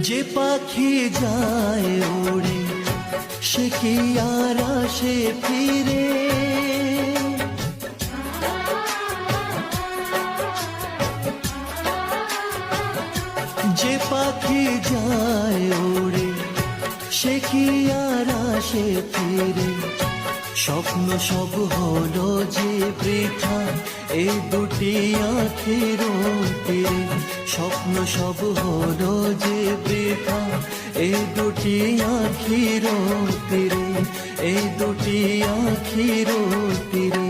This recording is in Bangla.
যে পাখি যায় উড়ে সে কি আর আসে ফিরে, যে পাখি যায় উড়ে সে কি আর আসে ফিরে। স্বপ্ন সব হলো যে বৃথা এই দুটি আঁখির তীরে, স্বপ্ন সব হলো যে বৃথা এই দুটি আঁখির তীরে, এই দুটি আঁখির তীরে।